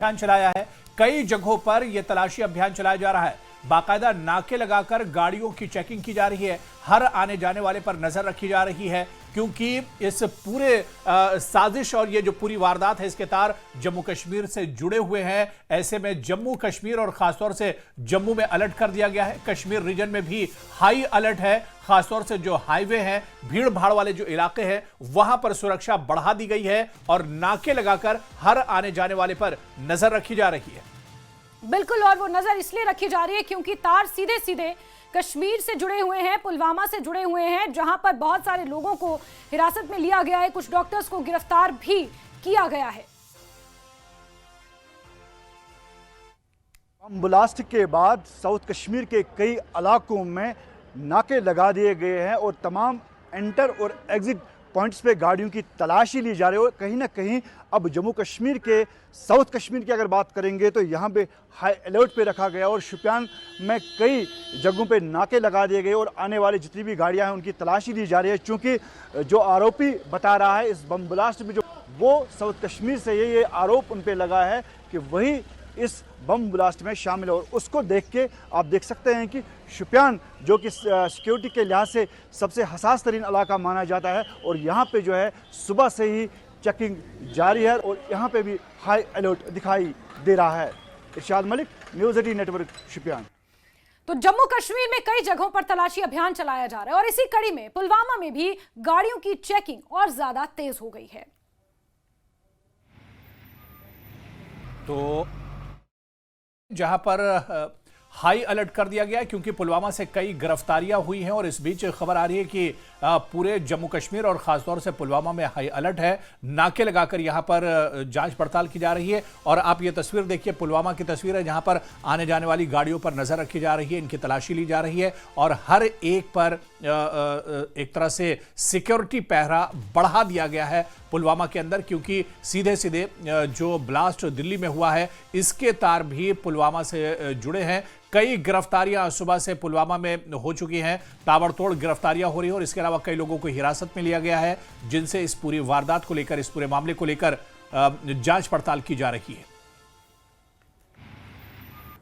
अभियान चलाया है। कई जगहों पर यह तलाशी अभियान चलाया जा रहा है। बाकायदा नाके लगाकर गाड़ियों की चेकिंग की जा रही है। हर आने जाने वाले पर नजर रखी जा रही है, क्योंकि इस पूरे साजिश और ये जो पूरी वारदात है इसके तार जम्मू कश्मीर से जुड़े हुए हैं। ऐसे में जम्मू कश्मीर और खासतौर से जम्मू में अलर्ट कर दिया गया है। कश्मीर रीजन में भी हाई अलर्ट है। खासतौर से जो हाईवे हैं, भीड़ भाड़ वाले जो इलाके हैं, वहां पर सुरक्षा बढ़ा दी गई है और नाके लगाकर हर आने जाने वाले पर नजर रखी जा रही है। बिल्कुल, और वो नजर इसलिए रखी जा रही है क्योंकि तार सीधे सीधे कश्मीर से जुड़े हुए हैं, पुलवामा से जुड़े हुए हैं, जहां पर बहुत सारे लोगों को हिरासत में लिया गया है। कुछ डॉक्टर्स को गिरफ्तार भी किया गया है। बम ब्लास्ट के बाद साउथ कश्मीर के कई इलाकों में नाके लगा दिए गए हैं और तमाम एंटर और एग्जिट पॉइंट्स पे गाड़ियों की तलाशी ली जा रही है। और कहीं ना कहीं अब जम्मू कश्मीर के साउथ कश्मीर की अगर बात करेंगे तो यहाँ पे हाई अलर्ट पे रखा गया और शोपियान में कई जगहों पे नाके लगा दिए गए और आने वाली जितनी भी गाड़ियाँ हैं उनकी तलाशी ली जा रही है। चूँकि जो आरोपी बता रहा है इस बम ब्लास्ट में, जो वो साउथ कश्मीर से ये आरोप उन पर लगा है कि वही इस बम ब्लास्ट में शामिल है। और उसको देख के आप देख सकते हैं कि शोपियान जो कि सिक्योरिटी के लिहाज से सबसे हसास तरीन इलाका माना जाता है और यहाँ पे जो है सुबह से ही चेकिंग जारी है और यहाँ पे भी हाई अलर्ट दिखाई दे रहा है। इरशाद मलिक, न्यूज़ 18 नेटवर्क, शोपियान। तो जम्मू कश्मीर में कई जगहों पर तलाशी अभियान चलाया जा रहा है और इसी कड़ी में पुलवामा में भी गाड़ियों की चेकिंग और ज्यादा तेज हो गई है। तो जहां पर हाई अलर्ट कर दिया गया है क्योंकि पुलवामा से कई गिरफ्तारियां हुई हैं और इस बीच खबर आ रही है कि पूरे जम्मू कश्मीर और खासतौर से पुलवामा में हाई अलर्ट है। नाके लगाकर यहां पर जांच पड़ताल की जा रही है और आप ये तस्वीर देखिए, पुलवामा की तस्वीर है जहां पर आने जाने वाली गाड़ियों पर नजर रखी जा रही है, इनकी तलाशी ली जा रही है और हर एक पर एक तरह से सिक्योरिटी पहरा बढ़ा दिया गया है पुलवामा के अंदर, क्योंकि सीधे सीधे जो ब्लास्ट दिल्ली में हुआ है इसके तार भी पुलवामा से जुड़े हैं। कई गिरफ्तारियां सुबह से पुलवामा में हो चुकी हैं, ताबड़तोड़ गिरफ्तारियां हो रही हैं और इसके अलावा कई लोगों को हिरासत में लिया गया है, जिनसे इस पूरी वारदात को लेकर, इस पूरे मामले को लेकर जांच पड़ताल की जा रही है।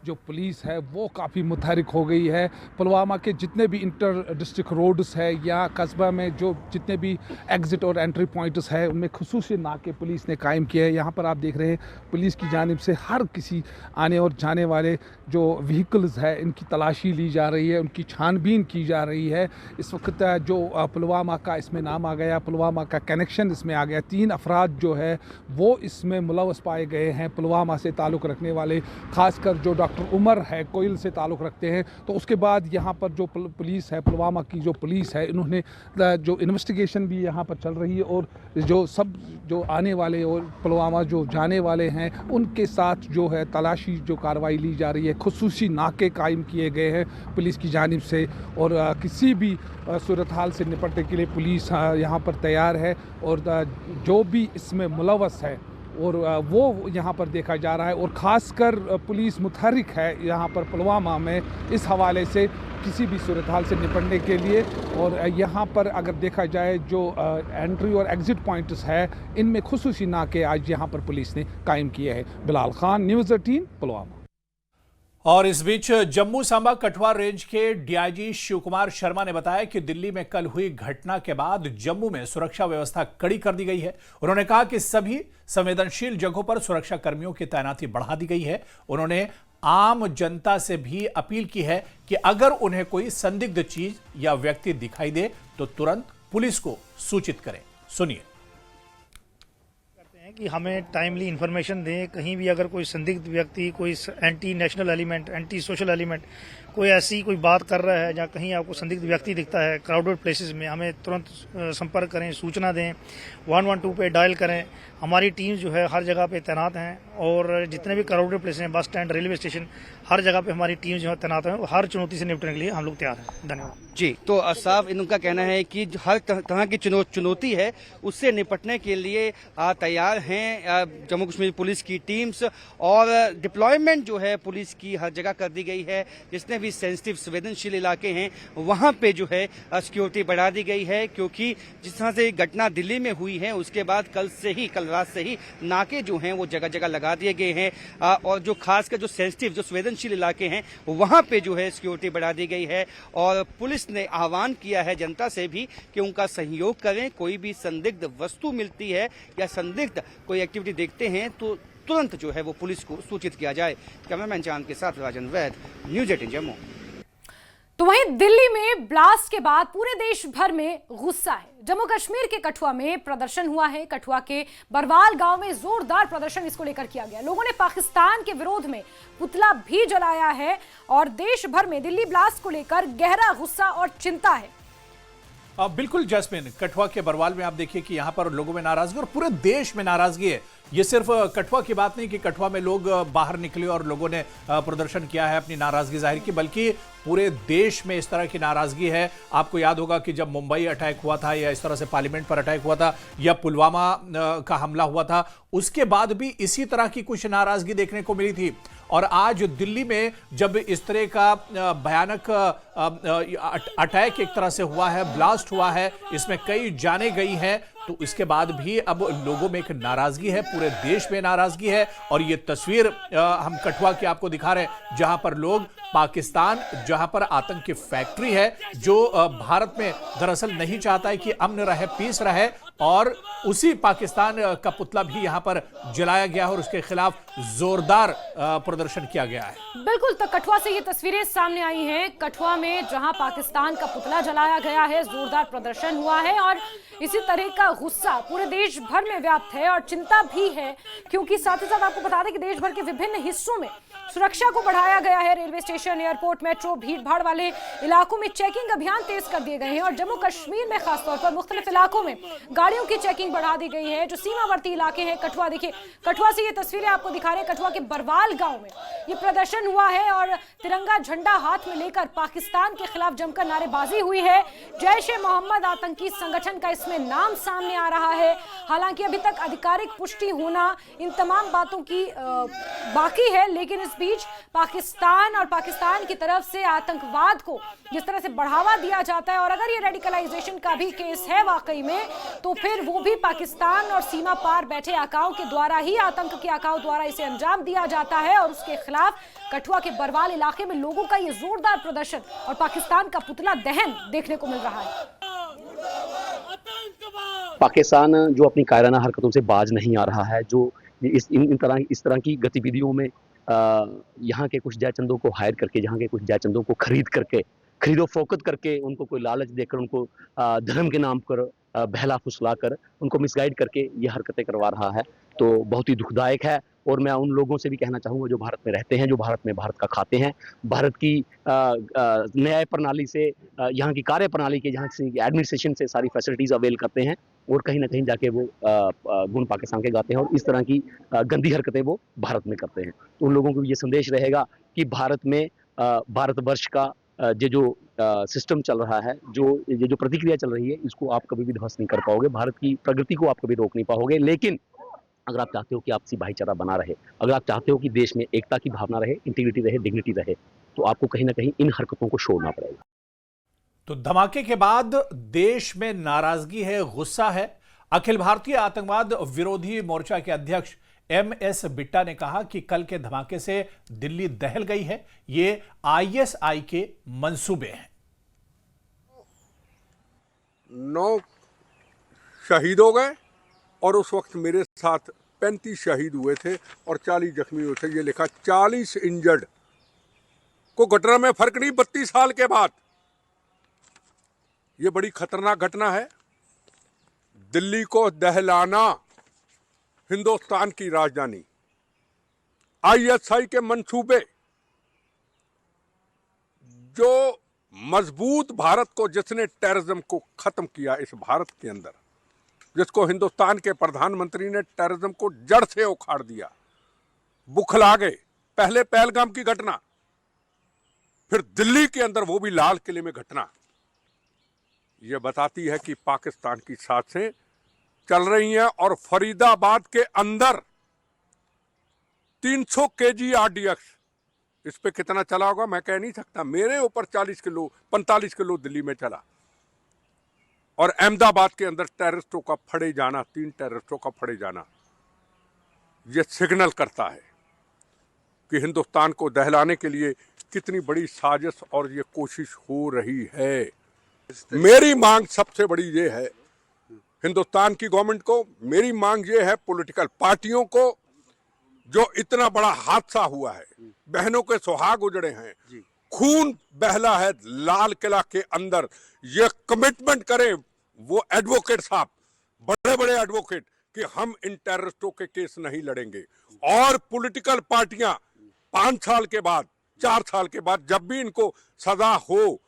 जो पुलिस है वो काफ़ी मुतहरिक हो गई है। पुलवामा के जितने भी इंटर डिस्ट्रिक्ट रोड्स है या कस्बा में जो जितने भी एग्ज़िट और एंट्री पॉइंट्स है उनमें खुसूसी नाके पुलिस ने कायम किए हैं। यहाँ पर आप देख रहे हैं पुलिस की जानिब से हर किसी आने और जाने वाले जो व्हीकल्स है इनकी तलाशी ली जा रही है, उनकी छानबीन की जा रही है। इस वक्त जो पुलवामा का इसमें नाम आ गया, पुलवामा का कनेक्शन इसमें आ गया। 3 अफराद जो है वो इसमें मुलव्वस पाए गए हैं पुलवामा से ताल्लुक़ रखने वाले, ख़ासकर जो डॉक्टर उमर है कोयल से ताल्लुक़ रखते हैं। तो उसके बाद यहाँ पर जो पुलिस है, पुलवामा की जो पुलिस है, इन्होंने जो इन्वेस्टिगेशन भी यहाँ पर चल रही है और जो सब जो आने वाले और पुलवामा जो जाने वाले हैं उनके साथ जो है तलाशी जो कार्रवाई ली जा रही है। खुसूसी नाके कायम किए गए हैं पुलिस की जानिब से और किसी भी सूरत हाल से निपटने के लिए पुलिस यहाँ पर तैयार है और जो भी इसमें मुलव्वस है और वो यहाँ पर देखा जा रहा है। और ख़ासकर पुलिस मुतहरिक है यहाँ पर पुलवामा में इस हवाले से किसी भी सूरत हाल से निपटने के लिए। और यहाँ पर अगर देखा जाए जो एंट्री और एग्ज़िट पॉइंट्स है इनमें खुसूसी नाके आज यहाँ पर पुलिस ने कायम किए हैं। बिलाल खान, न्यूज़ 18, पुलवामा। और इस बीच जम्मू सांबा कठुआ रेंज के डीआईजी शिव कुमार शर्मा ने बताया कि दिल्ली में कल हुई घटना के बाद जम्मू में सुरक्षा व्यवस्था कड़ी कर दी गई है। उन्होंने कहा कि सभी संवेदनशील जगहों पर सुरक्षा कर्मियों की तैनाती बढ़ा दी गई है। उन्होंने आम जनता से भी अपील की है कि अगर उन्हें कोई संदिग्ध चीज या व्यक्ति दिखाई दे तो तुरंत पुलिस को सूचित करें। सुनिए। कि हमें टाइमली इन्फॉर्मेशन दें, कहीं भी अगर कोई संदिग्ध व्यक्ति, कोई anti national element, anti social element कोई ऐसी कोई बात कर रहा है या कहीं आपको संदिग्ध व्यक्ति दिखता है क्राउडेड प्लेसेस में, हमें तुरंत संपर्क करें, सूचना दें, 112 पे डायल करें। हमारी टीम जो है हर जगह पे तैनात हैं और जितने भी क्राउडेड प्लेस हैं, बस स्टैंड, रेलवे स्टेशन, हर जगह पे हमारी टीम जो है तैनात है और हर चुनौती से निपटने के लिए हम लोग तैयार हैं। धन्यवाद जी। तो साहब इनका कहना है कि हर तरह की चुनौती है उससे निपटने के लिए तैयार हैं जम्मू कश्मीर पुलिस की टीम्स और डिप्लॉयमेंट जो है पुलिस की हर जगह कर दी गई है। जितने भी सेंसिटिव संवेदनशील इलाके हैं वहां पे जो है सिक्योरिटी बढ़ा दी गई है, क्योंकि जिस तरह से घटना दिल्ली में हुई है उसके बाद कल रात से ही नाके जो हैं वो जगह जगह लगा दिए गए हैं और जो खासकर जो सेंसिटिव जो संवेदनशील इलाके हैं वहां पे जो है सिक्योरिटी बढ़ा दी गई है। और पुलिस ने आह्वान किया है जनता से भी कि उनका सहयोग करें। कोई भी संदिग्ध वस्तु मिलती है या संदिग्ध कोई एक्टिविटी देखते हैं तो तुरंत जो है वो पुलिस को सूचित किया जाए। कैमरामैन चांद के साथ राजन वैद, न्यूज़ 18 जम्मू। तो वहीं दिल्ली में ब्लास्ट के बाद पूरे देश भर में गुस्सा है। जम्मू कश्मीर के कठुआ में प्रदर्शन हुआ है। कठुआ के बरवाल गांव में जोरदार प्रदर्शन इसको लेकर किया गया। लोगों ने पाकिस्तान के विरोध में पुतला भी जलाया है और देश भर में दिल्ली ब्लास्ट को लेकर गहरा गुस्सा और चिंता है। बिल्कुल जैस्मिन, कठुआ के बरवाल में आप देखिए कि यहां पर लोगों में नाराजगी और पूरे देश में नाराजगी है। ये सिर्फ कठुआ की बात नहीं कि कठुआ में लोग बाहर निकले और लोगों ने प्रदर्शन किया है, अपनी नाराजगी जाहिर की, बल्कि पूरे देश में इस तरह की नाराजगी है। आपको याद होगा कि जब मुंबई अटैक हुआ था या इस तरह से पार्लियामेंट पर अटैक हुआ था या पुलवामा का हमला हुआ था, उसके बाद भी इसी तरह की कुछ नाराजगी देखने को मिली थी। और आज दिल्ली में जब इस तरह का भयानक अटैक एक तरह से हुआ है, ब्लास्ट हुआ है, इसमें कई जानें गई हैं, तो इसके बाद भी अब लोगों में एक नाराजगी है, पूरे देश में नाराजगी है। और ये तस्वीर हम कठुआ की आपको दिखा रहे हैं, जहां पर लोग पाकिस्तान, जहां पर आतंक की फैक्ट्री है, जो भारत में दरअसल नहीं चाहता है कि अमन रहे, पीस रहे, और उसी पाकिस्तान का पुतला भी यहां पर जलाया गया है और उसके खिलाफ जोरदार प्रदर्शन किया गया है। बिल्कुल, तो कठुआ से ये तस्वीरें सामने आई हैं। कठुआ में जहां पाकिस्तान का पुतला जलाया गया है, जोरदार प्रदर्शन हुआ है और इसी तरह का गुस्सा पूरे देश भर में व्याप्त है और चिंता भी है, क्योंकि साथ ही साथ आपको बता दें कि देश भर के विभिन्न हिस्सों में सुरक्षा को बढ़ाया गया है। रेलवे स्टेशन, एयरपोर्ट, मेट्रो, भीड़ भाड़ वाले इलाकों में चेकिंग अभियान तेज कर दिए गए हैं और जम्मू कश्मीर में खासतौर पर मुख्तलिफ इलाकों में गाड़ियों की चेकिंग बढ़ा दी गई है। जो सीमावर्ती इलाके हैं, कठुआ देखिए, कठुआ से ये तस्वीरें आपको दिखा रहे हैं। कठुआ के बरवाल गांव में ये प्रदर्शन हुआ है और तिरंगा झंडा हाथ में लेकर पाकिस्तान के खिलाफ जमकर नारेबाजी हुई है। जैश ए मोहम्मद आतंकी संगठन का इसमें नाम सामने आ रहा है। हालांकि अभी तक आधिकारिक पुष्टि होना इन तमाम बातों की बाकी है, लेकिन इस बीच पाकिस्तान और पाकिस्तान की तरफ से आतंकवाद को जिस तरह से बढ़ावा दिया जाता है और अगर ये रेडिकलाइजेशन का भी केस है वाकई में, तो फिर वो भी पाकिस्तान और सीमा पार बैठे आकाओं के द्वारा ही, आतंक के आकाओं द्वारा इसे अंजाम दिया जाता है। और उसके खिलाफ कठुआ के बरवाल इलाके में लोगों का ये जोरदार प्रदर्शन और पाकिस्तान का पुतला दहन देखने को मिल रहा है। पाकिस्तान जो अपनी कायराना हरकतों से बाज नहीं आ रहा है, जो इस तरह की गतिविधियों में यहाँ के कुछ जयचंदों को हायर करके, यहाँ के कुछ जयचंदों को खरीदो फोकत करके, उनको कोई लालच देकर, उनको धर्म के नाम पर बहला फुसला कर, उनको मिसगाइड करके ये हरकतें करवा रहा है, तो बहुत ही दुखदायक है। और मैं उन लोगों से भी कहना चाहूँगा जो भारत में रहते हैं, जो भारत का खाते हैं, भारत की न्याय प्रणाली से, यहाँ की कार्य प्रणाली के, यहाँ की एडमिनिस्ट्रेशन से सारी फैसिलिटीज़ अवेल करते हैं और कहीं ना कहीं जाके वो गुण पाकिस्तान के गाते हैं और इस तरह की गंदी हरकतें वो भारत में करते हैं। तो उन लोगों को ये संदेश रहेगा कि भारत में भारतवर्ष का जो सिस्टम चल रहा है, जो प्रतिक्रिया चल रही है, इसको आप कभी भी ध्वस्त नहीं कर पाओगे। भारत की प्रगति को आप कभी रोक नहीं पाओगे। लेकिन अगर आप चाहते हो कि आपसी भाईचारा बना रहे, अगर आप चाहते हो कि देश में एकता की भावना रहे, इंटीग्रिटी रहे, डिग्निटी रहे, तो आपको कहीं ना कहीं इन हरकतों को छोड़ना पड़ेगा। तो धमाके के बाद देश में नाराजगी है, गुस्सा है। अखिल भारतीय आतंकवाद विरोधी मोर्चा के अध्यक्ष MS बिट्टा ने कहा कि कल के धमाके से दिल्ली दहल गई है, ये ISI के मंसूबे हैं। 9 शहीद हो गए और उस वक्त मेरे साथ 35 शहीद हुए थे और 40 जख्मी हुए थे। ये लिखा 40 इंजर्ड। को घटना में फर्क नहीं 32 साल के बाद। ये बड़ी खतरनाक घटना है। दिल्ली को दहलाना, हिंदुस्तान की राजधानी, ISI के मंसूबे, जो मजबूत भारत को, जिसने टेररिज्म को खत्म किया इस भारत के अंदर, जिसको हिंदुस्तान के प्रधानमंत्री ने टेररिज्म को जड़ से उखाड़ दिया, बुखला गए। पहले पहलगाम की घटना, फिर दिल्ली के अंदर वो भी लाल किले में घटना, यह बताती है कि पाकिस्तान की साजिशें चल रही हैं और फरीदाबाद के अंदर 300 केजी RDX, इस पे कितना चला होगा मैं कह नहीं सकता। मेरे ऊपर 40 किलो 45 किलो दिल्ली में चला। और अहमदाबाद के अंदर टेररिस्टों का फड़े जाना, 3 टेररिस्टों का फड़े जाना, यह सिग्नल करता है कि हिंदुस्तान को दहलाने के लिए कितनी बड़ी साजिश और ये कोशिश हो रही है। मेरी मांग सबसे बड़ी ये है हिंदुस्तान की गवर्नमेंट को, मेरी मांग ये है पॉलिटिकल पार्टियों को, जो इतना बड़ा हादसा हुआ है, बहनों के सुहाग उजड़े हैं, खून बहला है लाल किला के अंदर, ये कमिटमेंट करें वो एडवोकेट साहब, बड़े बड़े एडवोकेट, कि हम इन टेररिस्टों के केस नहीं लड़ेंगे। और पॉलिटिकल पार्टियां 5 साल के बाद, 4 साल के बाद जब भी इनको सजा हो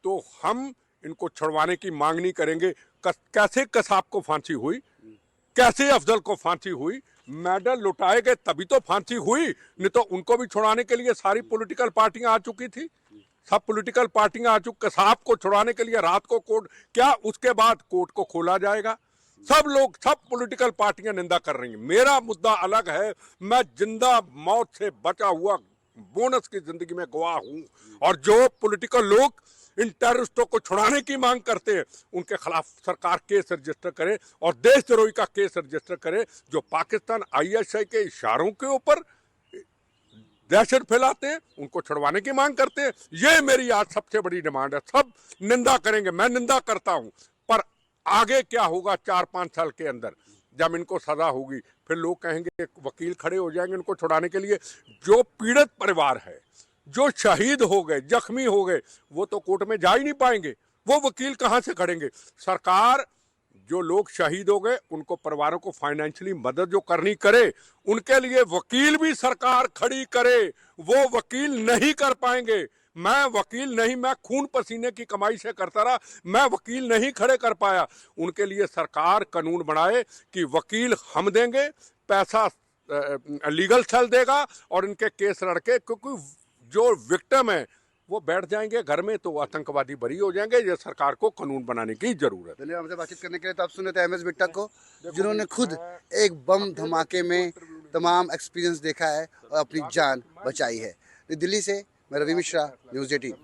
तो हम इनको छुड़वाने की मांग नहीं करेंगे। कैसे कसाब को फांसी हुई, कैसे अफजल को फांसी हुई, मेडल लुटाए गए तभी तो फांसी हुई, नहीं तो उनको भी छुड़ाने के लिए सारी पॉलिटिकल पार्टियां आ चुकी थी। सब पॉलिटिकल पार्टियां आ चुकी। कसाब को छुड़ाने के लिए रात को कोर्ट, क्या उसके बाद कोर्ट को खोला जाएगा? सब लोग, सब पॉलिटिकल पार्टियां निंदा कर रही हैं। मेरा मुद्दा अलग है, मैं जिंदा मौत से बचा हुआ बोनस की जिंदगी में गवाह हूं। और जो पॉलिटिकल लोग इन टेररिस्टों को छुड़ाने की मांग करते हैं उनके खिलाफ सरकार केस रजिस्टर करे और देशद्रोही का केस रजिस्टर करे। जो पाकिस्तान ISI के इशारों के ऊपर दहशत फैलाते हैं उनको छुड़वाने की मांग करते हैं। ये मेरी आज सबसे बड़ी डिमांड है। सब निंदा करेंगे, मैं निंदा करता हूं, पर आगे क्या होगा 4-5 साल के अंदर जब इनको सजा होगी, फिर लोग कहेंगे, वकील खड़े हो जाएंगे इनको छुड़ाने के लिए। जो पीड़ित परिवार है, जो शहीद हो गए, जख्मी हो गए, वो तो कोर्ट में जा ही नहीं पाएंगे, वो वकील कहां से खड़ेंगे? सरकार जो लोग शहीद हो गए उनको परिवारों को फाइनेंशियली मदद जो करनी करे, उनके लिए वकील भी सरकार खड़ी करे। वो वकील नहीं कर पाएंगे। मैं वकील नहीं, मैं खून पसीने की कमाई से करता रहा, मैं वकील नहीं खड़े कर पाया। उनके लिए सरकार कानून बनाए कि वकील हम देंगे, पैसा लीगल सेल देगा और इनके केस लड़के, क्योंकि जो विक्टिम है वो बैठ जाएंगे घर में तो आतंकवादी बरी हो जाएंगे। ये सरकार को कानून बनाने की जरूरत है। हमसे बातचीत करने के लिए तो आप सुने थे MS बिट्टा को, जिन्होंने खुद एक बम धमाके में तमाम एक्सपीरियंस देखा है और अपनी जान बचाई है। दिल्ली से मैं रवि मिश्रा, न्यूज़ 18।